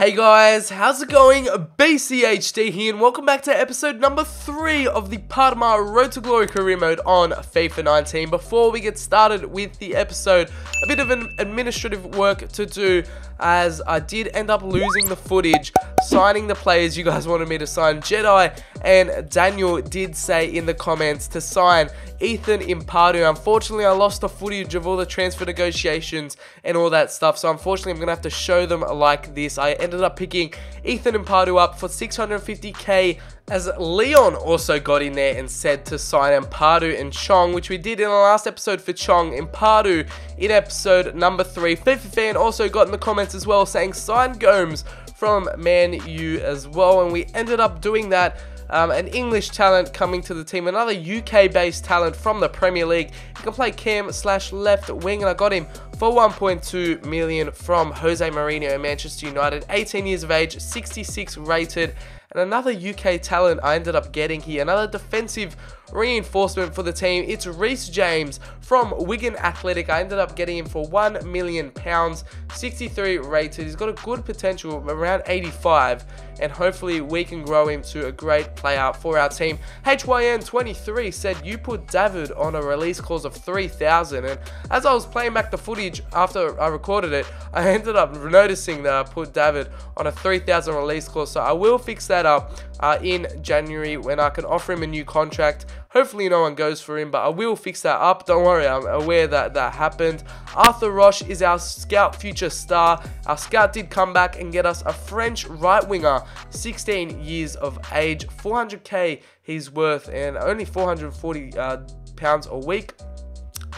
Hey guys, how's it going? BCHD here and welcome back to episode number 3 of the Parma Road to Glory career mode on FIFA 19. Before we get started with the episode, a bit of an administrative work to do as I did end up losing the footage signing the players you guys wanted me to sign. Jedi and Daniel did say in the comments to sign Ethan Impadu. Unfortunately, I lost the footage of all the transfer negotiations and all that stuff, so unfortunately I'm going to have to show them like this. I ended up picking Ethan Impadu up for 650k, as Leon also got in there and said to sign Impadu and Chong, which we did in the last episode for Chong. Impadu in episode number 3. FIFA fan also got in the comments as well saying sign Gomes from Man U as well, and we ended up doing that. An English talent coming to the team, another UK-based talent from the Premier League. He can play cam/left wing, and I got him for 1.2 million from Jose Mourinho in Manchester United. 18 years of age, 66 rated. And another UK talent I ended up getting here, another defensive reinforcement for the team. It's Reece James from Wigan Athletic. I ended up getting him for £1 million, 63 rated. He's got a good potential of around 85, and hopefully we can grow him to a great player for our team. HYN23 said you put David on a release clause of 3,000, and as I was playing back the footage after I recorded it, I ended up noticing that I put David on a 3,000 release clause, so I will fix that up in January when I can offer him a new contract. Hopefully no one goes for him, but I will fix that up. Don't worry, I'm aware that that happened. Arthur Roche is our scout future star. Our scout did come back and get us a French right winger, 16 years of age, 400k he's worth, and only 440 pounds a week.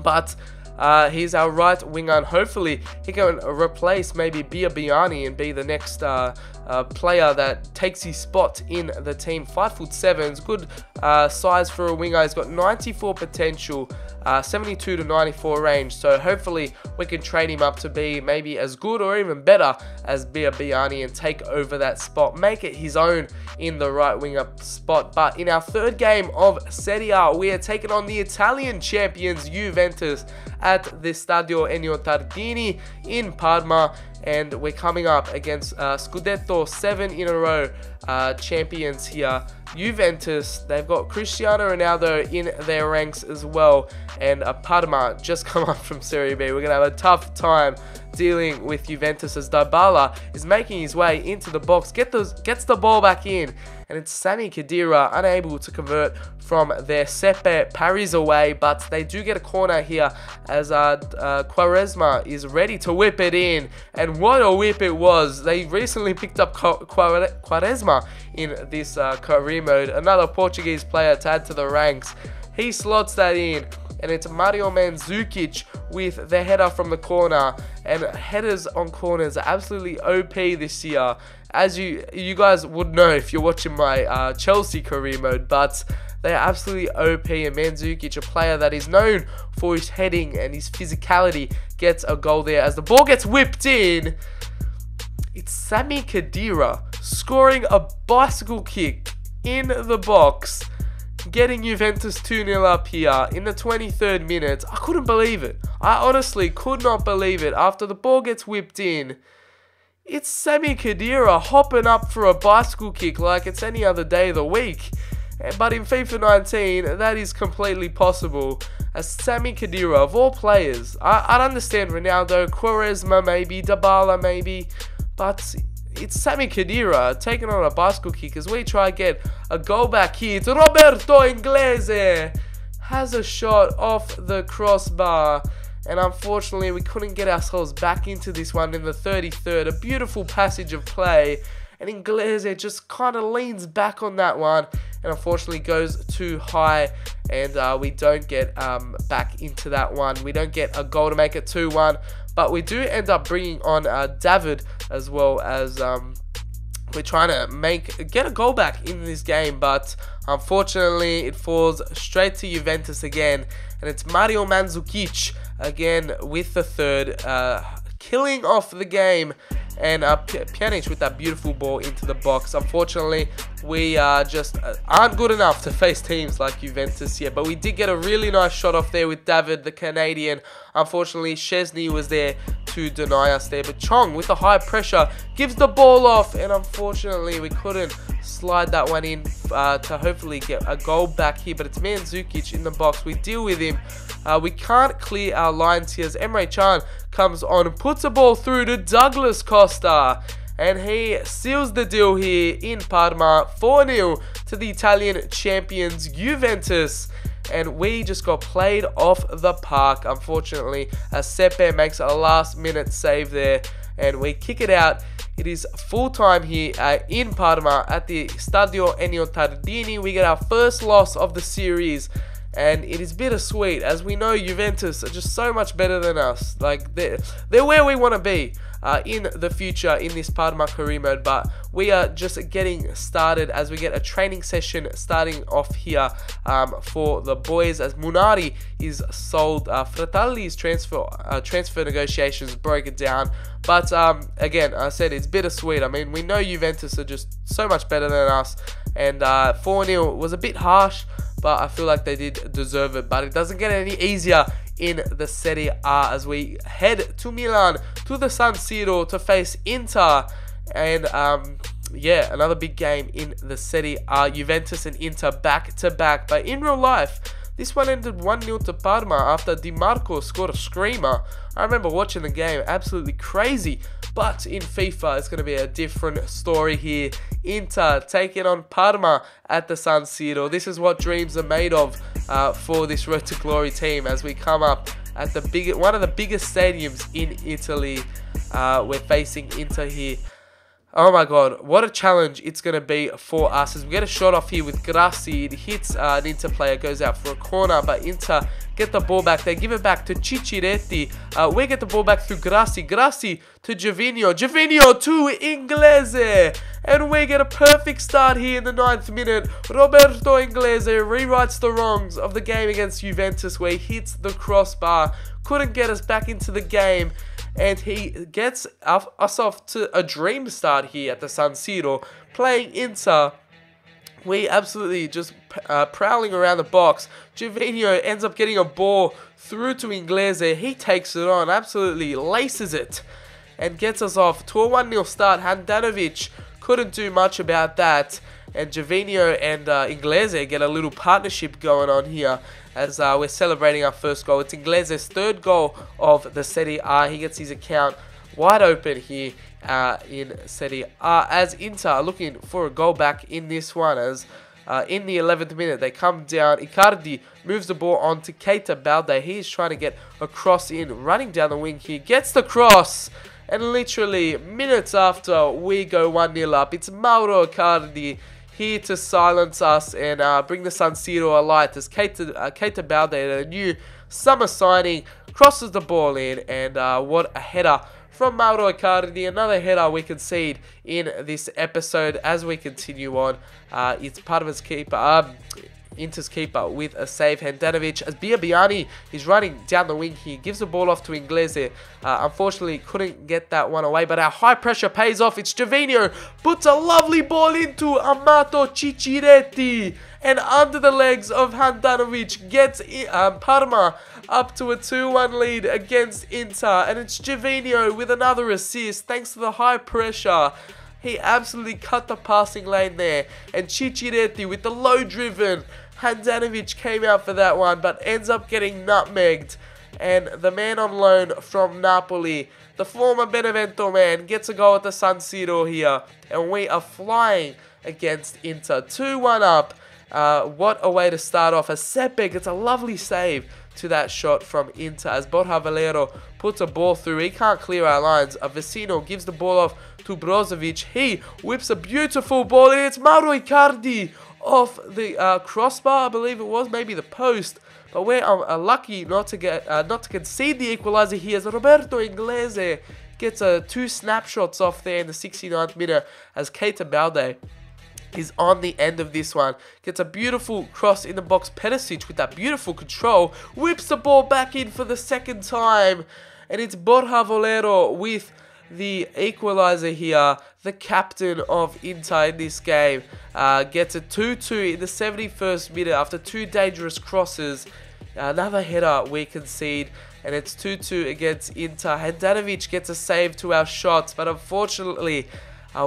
But he's our right winger, and hopefully he can replace maybe Biani and be the next player that takes his spot in the team. 5'7", good size for a winger. He's got 94 potential, 72 to 94 range, so hopefully we can train him up to be maybe as good or even better as Biani and take over that spot, make it his own in the right winger spot. But in our third game of Serie A, we are taking on the Italian champions Juventus at the Stadio Ennio Tardini in Parma, and we're coming up against Scudetto 7 in a row champions here. Juventus, they've got Cristiano Ronaldo in their ranks as well, and Parma just come up from Serie B. We're going to have a tough time dealing with Juventus as Dybala is making his way into the box, gets the ball back in, and it's Sami Khedira unable to convert from their Sepe Paris away, but they do get a corner here as Quaresma is ready to whip it in, and what a whip it was. They recently picked up Quaresma in this career mode, another Portuguese player to add to the ranks. He slots that in, and it's Mario Mandzukic with the header from the corner, and headers on corners are absolutely OP this year, as you guys would know if you're watching my Chelsea career mode, but they are absolutely OP, and Mandzukic, a player that is known for his heading and his physicality, gets a goal there as the ball gets whipped in. It's Sami Khedira scoring a bicycle kick in the box, getting Juventus 2-0 up here in the 23rd minute. I couldn't believe it. I honestly could not believe it. After the ball gets whipped in, it's Sami Khedira hopping up for a bicycle kick like it's any other day of the week. But in FIFA 19, that is completely possible. As Sami Khedira, of all players, I'd understand Ronaldo, Quaresma maybe, Dybala maybe, but it's Sami Khedira taking on a bicycle kick as we try to get a goal back here. It's Roberto Inglese, has a shot off the crossbar, and unfortunately we couldn't get ourselves back into this one in the 33rd. A beautiful passage of play, and Inglese just kind of leans back on that one, and unfortunately goes too high, and we don't get back into that one. We don't get a goal to make it 2-1, but we do end up bringing on David as well, as we're trying to get a goal back in this game, but unfortunately it falls straight to Juventus again, and it's Mario Mandzukic again with the third. killing off the game. And Pjanic with that beautiful ball into the box. Unfortunately, we just aren't good enough to face teams like Juventus yet. But we did get a really nice shot off there with David, the Canadian. Unfortunately, Szczesny was there to deny us there. But Chong, with the high pressure, gives the ball off. And unfortunately, we couldn't slide that one in to hopefully get a goal back here. But it's Mandzukic in the box. We deal with him. We can't clear our lines here as Emre Can comes on and puts a ball through to Douglas Costa. And he seals the deal here in Parma. 4-0 to the Italian champions Juventus. And we just got played off the park, unfortunately, as Sepe makes a last-minute save there. And we kick it out. It is full time here in Parma at the Stadio Ennio Tardini. We get our first loss of the series. And it is bittersweet, as we know Juventus are just so much better than us. Like, they're where we want to be in the future in this Parma career mode. But we are just getting started as we get a training session starting off here for the boys, as Munari is sold. Fratelli's transfer negotiations broken down. But again, I said it's bittersweet. I mean, we know Juventus are just so much better than us. And 4-0 was a bit harsh, but I feel like they did deserve it. But it doesn't get any easier in the Serie A as we head to Milan, to the San Siro to face Inter. And yeah, another big game in the Serie A. Juventus and Inter back to back. But in real life, this one ended 1-0 to Parma after Di Marco scored a screamer. I remember watching the game, absolutely crazy. But in FIFA, it's going to be a different story here. Inter taking on Parma at the San Siro. This is what dreams are made of for this Road to Glory team as we come up at one of the biggest stadiums in Italy. We're facing Inter here. Oh my god, what a challenge it's going to be for us as we get a shot off here with Grassi. It hits an Inter player, goes out for a corner, but Inter get the ball back. They give it back to Cicciretti. We get the ball back through Grassi. Grassi to Gervinho. Gervinho to Inglese. And we get a perfect start here in the 9th minute. Roberto Inglese rewrites the wrongs of the game against Juventus where he hits the crossbar. Couldn't get us back into the game. And he gets us off to a dream start here at the San Siro. Playing Inter, we absolutely just prowling around the box. Gervinho ends up getting a ball through to Inglese. He takes it on, absolutely laces it, and gets us off to a 1-0 start. Handanovic couldn't do much about that. And Gervinho and Inglese get a little partnership going on here as we're celebrating our first goal. It's Inglese's 3rd goal of the Serie A. He gets his account wide open here in Serie A as Inter are looking for a goal back in this one as in the 11th minute they come down. Icardi moves the ball on to Keita Balde. He is trying to get a cross in, running down the wing here, gets the cross. And literally minutes after we go 1-0 up, it's Mauro Icardi here to silence us and bring the San Siro alight as Keita Balde, a new summer signing, crosses the ball in. And what a header from Mauro Icardi. Another header we concede in this episode as we continue on. It's Parma's keeper, Inter's keeper with a save. Handanovic as Biabiani is running down the wing here, gives the ball off to Inglese. Unfortunately couldn't get that one away, but our high pressure pays off. It's Gervinho, puts a lovely ball into Amato Cicciretti, and under the legs of Handanovic gets Parma up to a 2-1 lead against Inter. And it's Gervinho with another assist thanks to the high pressure. He absolutely cut the passing lane there. And Cicciretti with the low driven. Handanovic came out for that one, but ends up getting nutmegged. And the man on loan from Napoli, the former Benevento man, gets a goal at the San Siro here. And we are flying against Inter. 2-1 up. What a way to start off. As Sepe gets a lovely save to that shot from Inter as Borja Valero puts a ball through. He can't clear our lines. Vecino gives the ball off to Brozovic. He whips a beautiful ball and it's Mauro Icardi off the crossbar, I believe it was, maybe the post. But we're lucky not to concede the equalizer here as Roberto Inglese gets 2 snapshots off there in the 69th minute as Keita Balde is on the end of this one. Gets a beautiful cross in the box. Perisic with that beautiful control whips the ball back in for the 2nd time. and it's Borja Valero with the equalizer here. The captain of Inter in this game gets a 2-2 in the 71st minute after two dangerous crosses. Another header we concede, and it's 2-2 against Inter. Handanovic gets a save to our shots, but unfortunately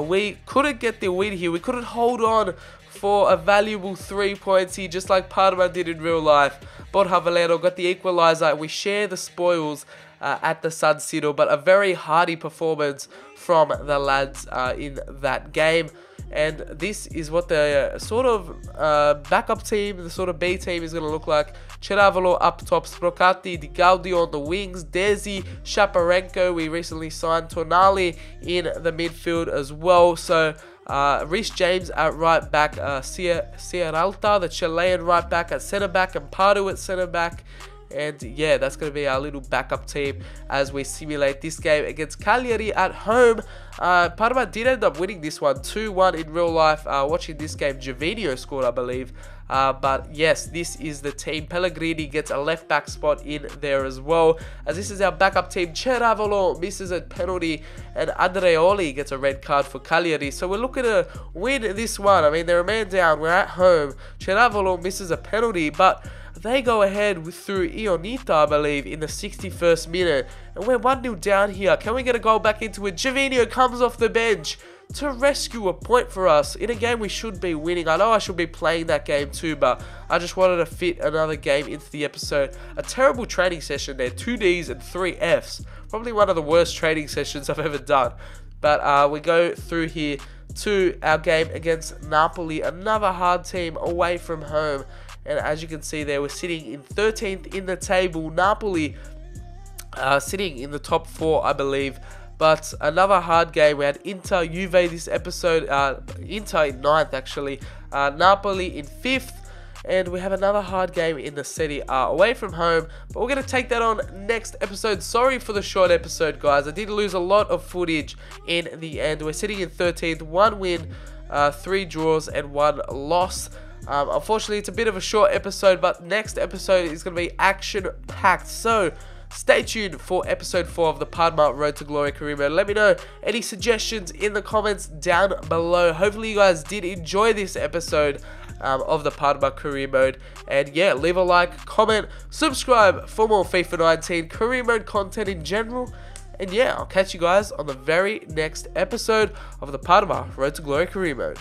we couldn't get the win here. We couldn't hold on for a valuable 3 points here, just like Parma did in real life. Borja Valero got the equalizer. We share the spoils at the San Siro, but a very hardy performance from the lads in that game. And this is what the sort of backup team, the sort of B team is going to look like. Ceravolo up top, Sprocati, Di Gaudio on the wings, Desi, Shaparenko, we recently signed Tonali in the midfield as well. So Reece James at right back, Sierralta, the Chilean right back at centre back, and Pardo at centre back. And yeah, that's going to be our little backup team as we simulate this game against Cagliari at home. Parma did end up winning this one 2-1 in real life. Watching this game, Jovino scored, I believe. But yes, this is the team. Pellegrini gets a left back spot in there as well, as this is our backup team. Ceravolo misses a penalty, and Andreoli gets a red card for Cagliari. So we're looking to win this one. I mean, they're a man down. We're at home. Ceravolo misses a penalty, but they go ahead through Ionita, I believe, in the 61st minute. And we're 1-0 down here. Can we get a goal back into it? Jovino comes off the bench to rescue a point for us in a game we should be winning. I know I should be playing that game too, but I just wanted to fit another game into the episode. A terrible training session there. 2 Ds and 3 Fs. Probably one of the worst training sessions I've ever done. But we go through here to our game against Napoli. Another hard team away from home. And as you can see there, we're sitting in 13th in the table. Napoli sitting in the top 4, I believe. But another hard game. We had Inter, Juve this episode. Inter in 9th, actually. Napoli in 5th. And we have another hard game in the Serie A away from home. But we're going to take that on next episode. Sorry for the short episode, guys. I did lose a lot of footage in the end. We're sitting in 13th. 1 win, 3 draws, and 1 loss. Unfortunately, it's a bit of a short episode, but next episode is going to be action-packed. So, stay tuned for episode 4 of the Parma Road to Glory career mode. Let me know any suggestions in the comments down below. Hopefully, you guys did enjoy this episode of the Parma career mode. And yeah, leave a like, comment, subscribe for more FIFA 19 career mode content in general. And yeah, I'll catch you guys on the very next episode of the Parma Road to Glory career mode.